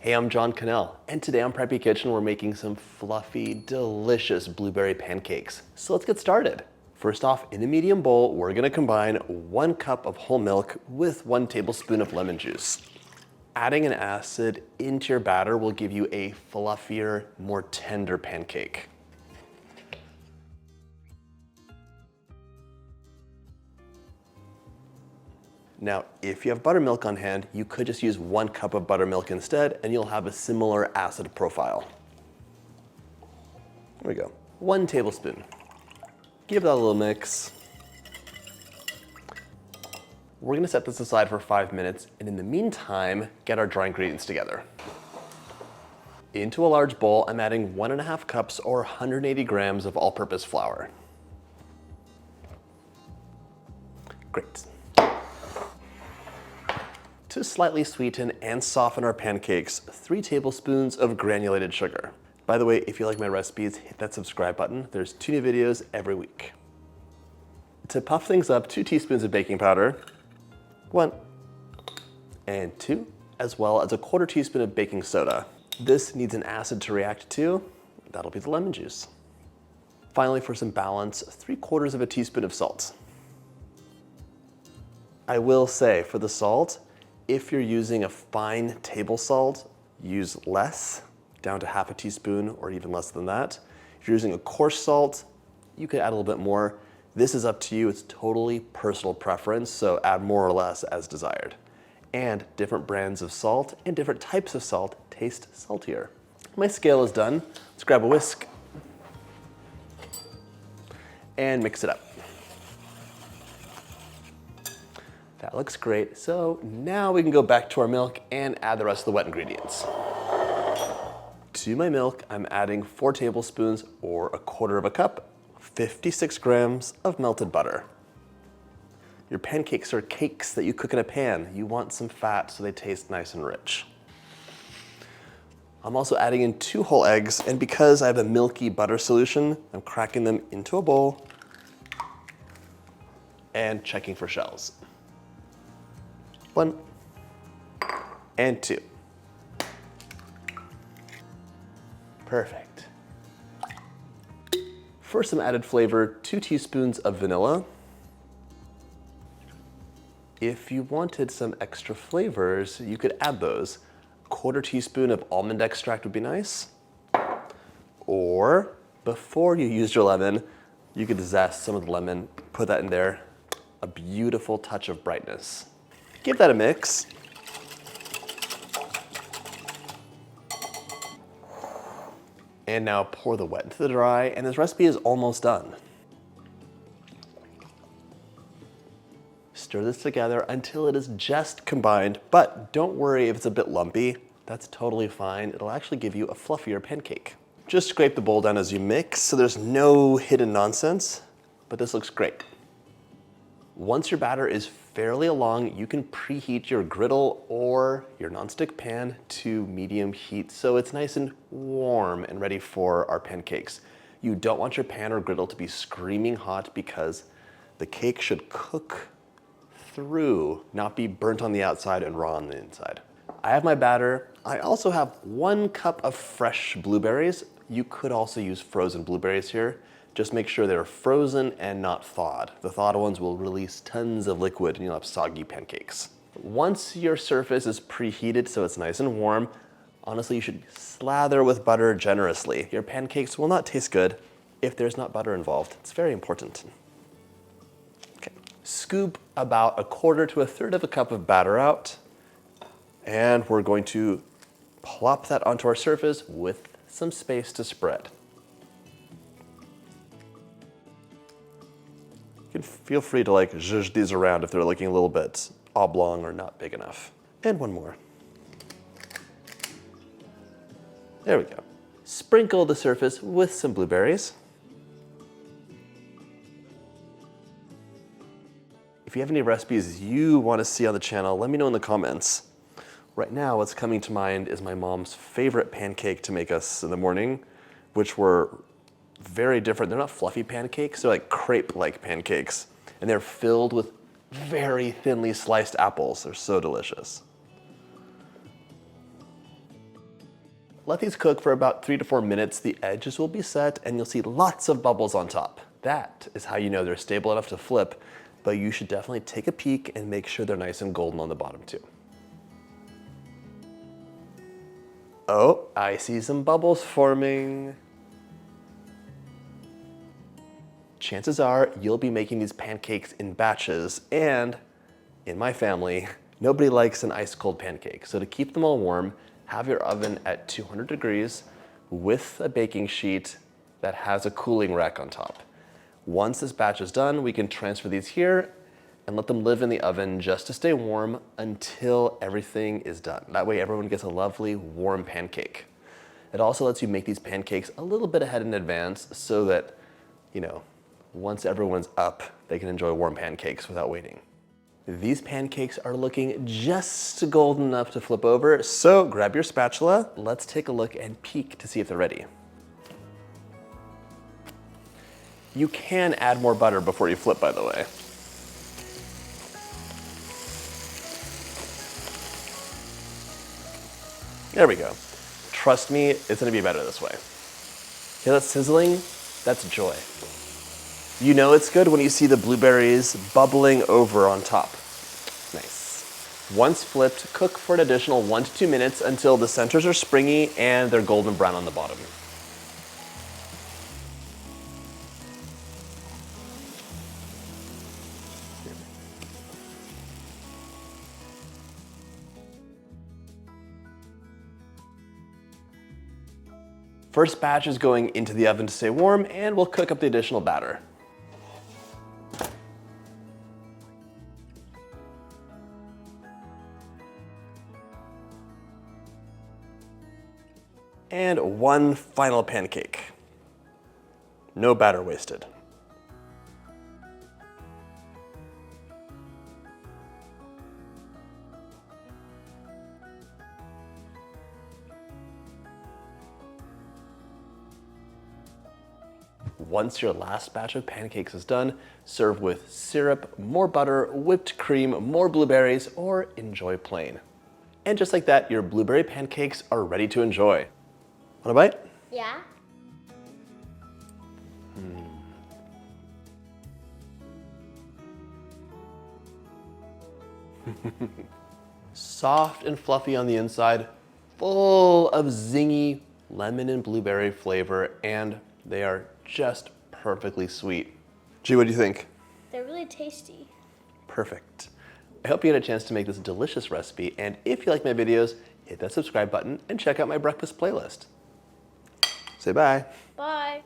Hey, I'm John Cannell, and today on Preppy Kitchen we're making some fluffy, delicious blueberry pancakes. So let's get started. First off, in a medium bowl, we're gonna combine 1 cup of whole milk with 1 tablespoon of lemon juice. Adding an acid into your batter will give you a fluffier, more tender pancake. Now, if you have buttermilk on hand, you could just use 1 cup of buttermilk instead, and you'll have a similar acid profile. There we go, 1 tablespoon. Give that a little mix. We're gonna set this aside for 5 minutes, and in the meantime, get our dry ingredients together. Into a large bowl, I'm adding 1.5 cups or 180 grams of all-purpose flour. Great. To slightly sweeten and soften our pancakes, 3 tablespoons of granulated sugar. By the way, if you like my recipes, hit that subscribe button. There's 2 new videos every week. To puff things up, 2 teaspoons of baking powder, 1 and 2, as well as a 1/4 teaspoon of baking soda. This needs an acid to react to. That'll be the lemon juice. Finally, for some balance, 3/4 of a teaspoon of salt. I will say, for the salt, if you're using a fine table salt, use less, down to 1/2 teaspoon or even less than that. If you're using a coarse salt, you could add a little bit more. This is up to you, it's totally personal preference, so add more or less as desired. And different brands of salt and different types of salt taste saltier. My scale is done. Let's grab a whisk and mix it up. That looks great. So now we can go back to our milk and add the rest of the wet ingredients. To my milk, I'm adding 4 tablespoons or 1/4 cup, 56 grams of melted butter. Your pancakes are cakes that you cook in a pan. You want some fat so they taste nice and rich. I'm also adding in 2 whole eggs, and because I have a milky butter solution, I'm cracking them into a bowl and checking for shells. 1 and 2. Perfect. For some added flavor, 2 teaspoons of vanilla. If you wanted some extra flavors, you could add those. 1/4 teaspoon of almond extract would be nice. Or, before you use your lemon, you could zest some of the lemon, put that in there. A beautiful touch of brightness. Give that a mix. And now pour the wet into the dry, and this recipe is almost done. Stir this together until it is just combined, but don't worry if it's a bit lumpy. That's totally fine. It'll actually give you a fluffier pancake. Just scrape the bowl down as you mix so there's no hidden nonsense, but this looks great. Once your batter is fairly along, you can preheat your griddle or your nonstick pan to medium heat so it's nice and warm and ready for our pancakes. You don't want your pan or griddle to be screaming hot because the cake should cook through, not be burnt on the outside and raw on the inside. I have my batter. I also have 1 cup of fresh blueberries. You could also use frozen blueberries here. Just make sure they're frozen and not thawed. The thawed ones will release tons of liquid and you'll have soggy pancakes. Once your surface is preheated so it's nice and warm, honestly, you should slather with butter generously. Your pancakes will not taste good if there's not butter involved. It's very important. Okay. Scoop about 1/4 to 1/3 cup of batter out, and we're going to plop that onto our surface with some space to spread. You can feel free to zhuzh these around if they're looking a little bit oblong or not big enough. And 1 more. There we go. Sprinkle the surface with some blueberries. If you have any recipes you want to see on the channel, let me know in the comments. Right now, what's coming to mind is my mom's favorite pancake to make us in the morning, which were very different. They're not fluffy pancakes, they're like crepe-like pancakes. And they're filled with very thinly sliced apples. They're so delicious. Let these cook for about 3 to 4 minutes. The edges will be set and you'll see lots of bubbles on top. That is how you know they're stable enough to flip, but you should definitely take a peek and make sure they're nice and golden on the bottom too. Oh, I see some bubbles forming. Chances are you'll be making these pancakes in batches, and in my family, nobody likes an ice cold pancake. So to keep them all warm, have your oven at 200 degrees with a baking sheet that has a cooling rack on top. Once this batch is done, we can transfer these here and let them live in the oven just to stay warm until everything is done. That way everyone gets a lovely warm pancake. It also lets you make these pancakes a little bit ahead in advance so that, once everyone's up, they can enjoy warm pancakes without waiting. These pancakes are looking just golden enough to flip over, so grab your spatula. Let's take a look and peek to see if they're ready. You can add more butter before you flip, by the way. There we go. Trust me, it's gonna be better this way. Hear that sizzling? That's joy. You know it's good when you see the blueberries bubbling over on top. Nice. Once flipped, cook for an additional 1 to 2 minutes until the centers are springy and they're golden brown on the bottom. First batch is going into the oven to stay warm, and we'll cook up the additional batter. And one final pancake. No batter wasted. Once your last batch of pancakes is done, serve with syrup, more butter, whipped cream, more blueberries, or enjoy plain. And just like that, your blueberry pancakes are ready to enjoy. Want a bite? Yeah. Soft and fluffy on the inside, full of zingy lemon and blueberry flavor, and they are just perfectly sweet. Gee, what do you think? They're really tasty. Perfect. I hope you had a chance to make this delicious recipe, and if you like my videos, hit that subscribe button and check out my breakfast playlist. Say bye. Bye.